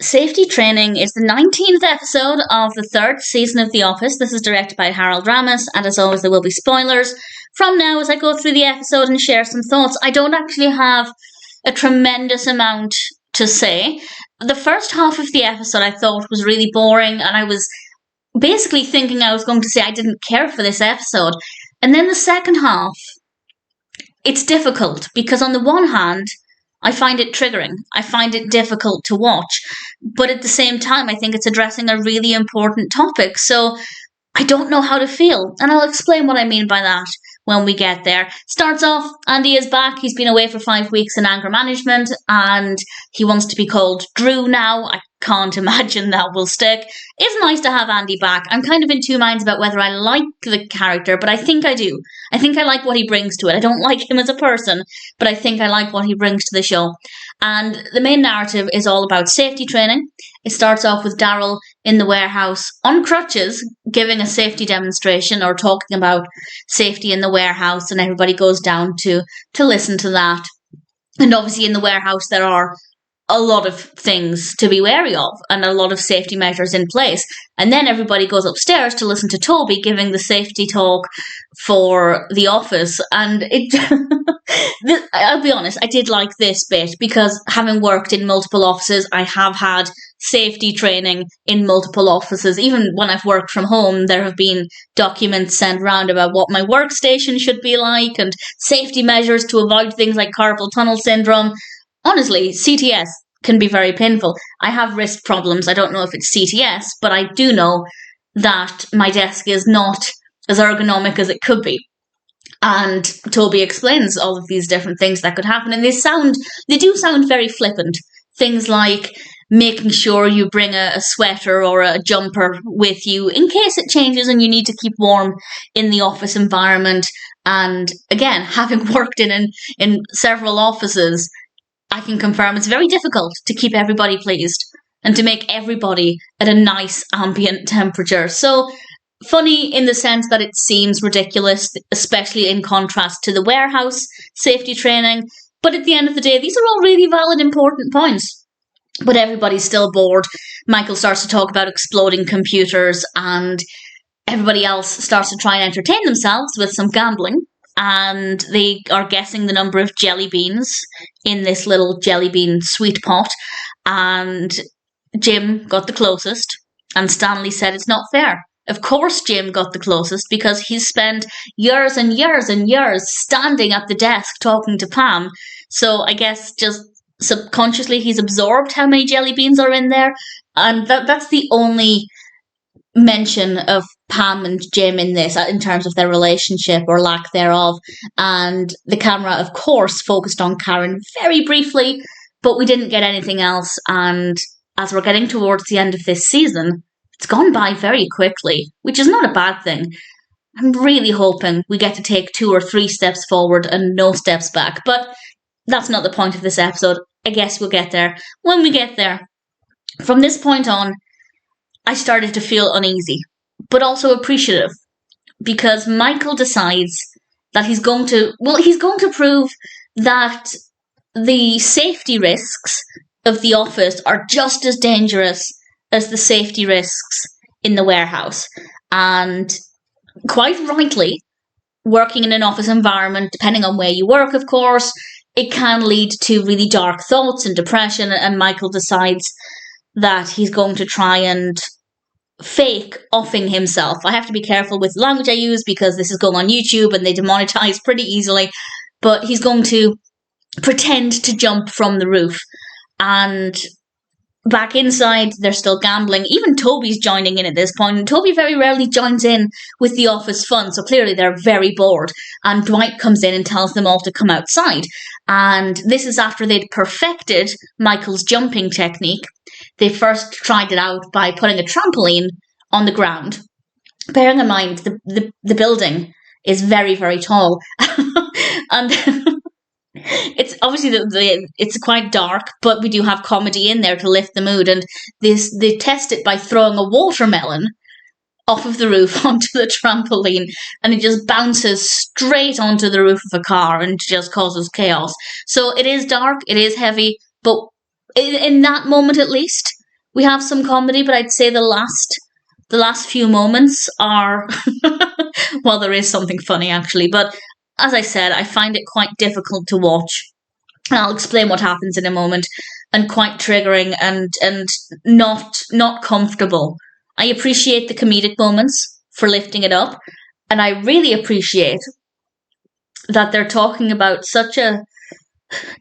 Safety Training is the 19th episode of the third season of The Office. This is directed by Ramis, and as always, there will be spoilers from now as I go through the episode and share some thoughts. I don't actually have a tremendous amount to say. The first half of the episode I thought was really boring, and I was basically thinking I was going to say I didn't care for this episode. And then the second half, it's difficult because on the one hand, I find it triggering. I find it difficult to watch. But at the same time, I think it's addressing a really important topic. So I don't know how to feel. And I'll explain what I mean by that when we get there. Starts off, Andy is back. He's been away for 5 weeks in anger management and he wants to be called Drew now. I can't imagine that will stick. It's nice to have Andy back. I'm kind of in two minds about whether I like the character, but I think I do. I think I like what he brings to it. I don't like him as a person, but I think I like what he brings to the show. And the main narrative is all about safety training. It starts off with Daryl in the warehouse on crutches, giving a safety demonstration or talking about safety in the warehouse, and everybody goes down to listen to that. And obviously in the warehouse there are a lot of things to be wary of and a lot of safety measures in place. And then everybody goes upstairs to listen to Toby giving the safety talk for The Office. And I'll be honest, I did like this bit because having worked in multiple offices, I have had safety training in multiple offices. Even when I've worked from home, there have been documents sent around about what my workstation should be like and safety measures to avoid things like carpal tunnel syndrome. Honestly, CTS can be very painful. I have wrist problems. I don't know if it's CTS, but I do know that my desk is not as ergonomic as it could be. And Toby explains all of these different things that could happen. And they do sound very flippant. Things like making sure you bring a sweater or a jumper with you in case it changes and you need to keep warm in the office environment. And again, having worked in several offices, I can confirm it's very difficult to keep everybody pleased and to make everybody at a nice ambient temperature. So funny in the sense that it seems ridiculous, especially in contrast to the warehouse safety training. But at the end of the day, these are all really valid, important points. But everybody's still bored. Michael starts to talk about exploding computers and everybody else starts to try and entertain themselves with some gambling. And they are guessing the number of jelly beans in this little jelly bean sweet pot. And Jim got the closest. And Stanley said it's not fair. Of course Jim got the closest because he's spent years and years and years standing at the desk talking to Pam. So I guess just subconsciously he's absorbed how many jelly beans are in there. And that's the only mention of Pam and Jim in this in terms of their relationship or lack thereof. And the camera, of course, focused on Karen very briefly, but we didn't get anything else. And as we're getting towards the end of this season, it's gone by very quickly, which is not a bad thing. I'm really hoping we get to take 2 or 3 steps forward and no steps back, but that's not the point of this episode. I guess we'll get there when we get there. From this point on, I started to feel uneasy, but also appreciative, because Michael decides that he's going to prove that the safety risks of the office are just as dangerous as the safety risks in the warehouse. And quite rightly, working in an office environment, depending on where you work, of course, it can lead to really dark thoughts and depression, and Michael decides that he's going to try and fake offing himself. I have to be careful with the language I use because this is going on YouTube and they demonetize pretty easily, but he's going to pretend to jump from the roof. And back inside, they're still gambling. Even Toby's joining in at this point, and Toby very rarely joins in with the office fun, so clearly they're very bored. And Dwight comes in and tells them all to come outside. And this is after they'd perfected Michael's jumping technique. They first tried it out by putting a trampoline on the ground. Bearing in mind, the building is very, very tall. And it's obviously it's quite dark, but we do have comedy in there to lift the mood. And they test it by throwing a watermelon off of the roof onto the trampoline, and it just bounces straight onto the roof of a car and just causes chaos. So it is dark, it is heavy, but in that moment at least, We have some comedy, but I'd say the last few moments are well, there is something funny actually, but as I said, I find it quite difficult to watch. And I'll explain what happens in a moment, and quite triggering and not comfortable. I appreciate the comedic moments for lifting it up, and I really appreciate that they're talking about such a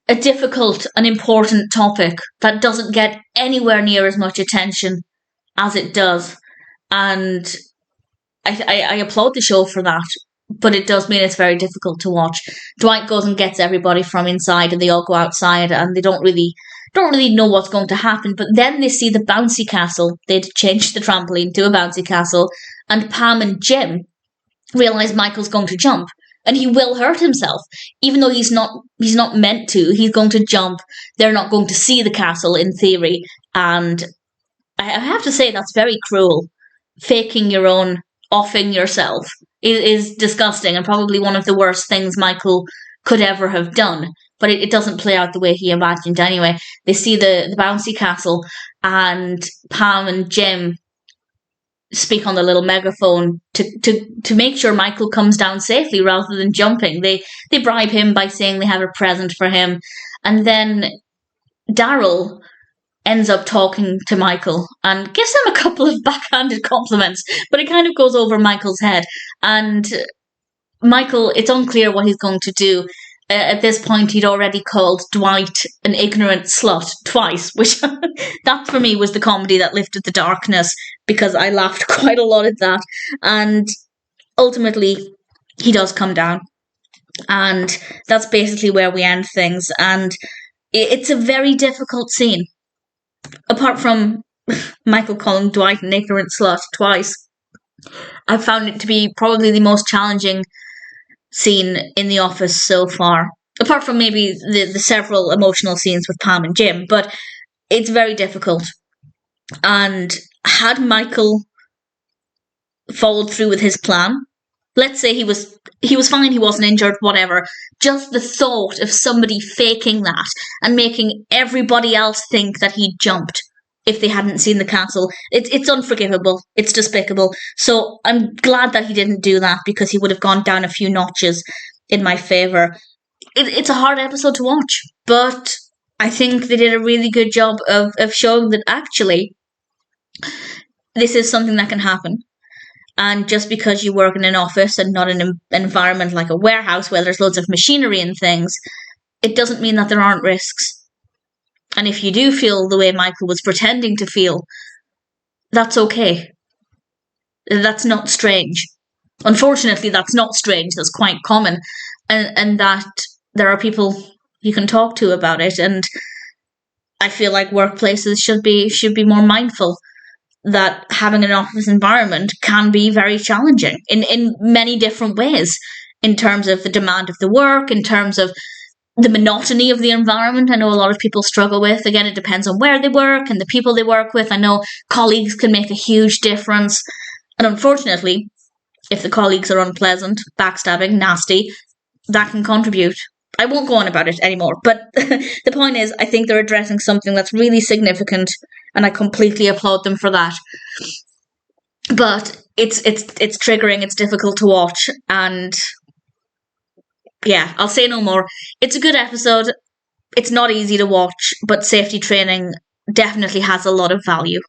difficult and important topic that doesn't get anywhere near as much attention as it does. And I applaud the show for that, but it does mean it's very difficult to watch. Dwight goes and gets everybody from inside, and they all go outside, and they don't really know what's going to happen. But then they see the bouncy castle. They'd changed the trampoline to a bouncy castle, and Pam and Jim realize Michael's going to jump, and he will hurt himself, even though he's not meant to. He's going to jump. They're not going to see the castle in theory, and I have to say that's very cruel. Faking your own offing yourself is disgusting, and probably one of the worst things Michael could ever have done. But it doesn't play out the way he imagined anyway. They see the bouncy castle, and Pam and Jim speak on the little megaphone to make sure Michael comes down safely rather than jumping. They bribe him by saying they have a present for him, and then Daryl ends up talking to Michael and gives him a couple of backhanded compliments, but it kind of goes over Michael's head. And Michael, it's unclear what he's going to do. At this point, he'd already called Dwight an ignorant slut twice, which that for me was the comedy that lifted the darkness, because I laughed quite a lot at that. And ultimately, he does come down. And that's basically where we end things. And it's a very difficult scene. Apart from Michael calling Dwight an ignorant slut twice, I found it to be probably the most challenging scene in The Office so far. Apart from maybe the several emotional scenes with Pam and Jim, but it's very difficult. And had Michael followed through with his plan, let's say he was fine, he wasn't injured, whatever. Just the thought of somebody faking that and making everybody else think that he jumped if they hadn't seen the castle, it's unforgivable. It's despicable. So I'm glad that he didn't do that, because he would have gone down a few notches in my favour. It's a hard episode to watch, but I think they did a really good job of showing that actually this is something that can happen. And just because you work in an office and not in an environment like a warehouse where there's loads of machinery and things, it doesn't mean that there aren't risks. And if you do feel the way Michael was pretending to feel, that's okay. That's not strange. Unfortunately, that's not strange. That's quite common. And that there are people you can talk to about it. And I feel like workplaces should be more mindful that having an office environment can be very challenging in many different ways, in terms of the demand of the work, in terms of the monotony of the environment. I know a lot of people struggle with. Again, it depends on where they work and the people they work with. I know colleagues can make a huge difference. And unfortunately, if the colleagues are unpleasant, backstabbing, nasty, that can contribute. I won't go on about it anymore. But the point is, I think they're addressing something that's really significant, and I completely applaud them for that. But it's triggering, it's difficult to watch, and yeah, I'll say no more. It's a good episode. It's not easy to watch, but safety training definitely has a lot of value.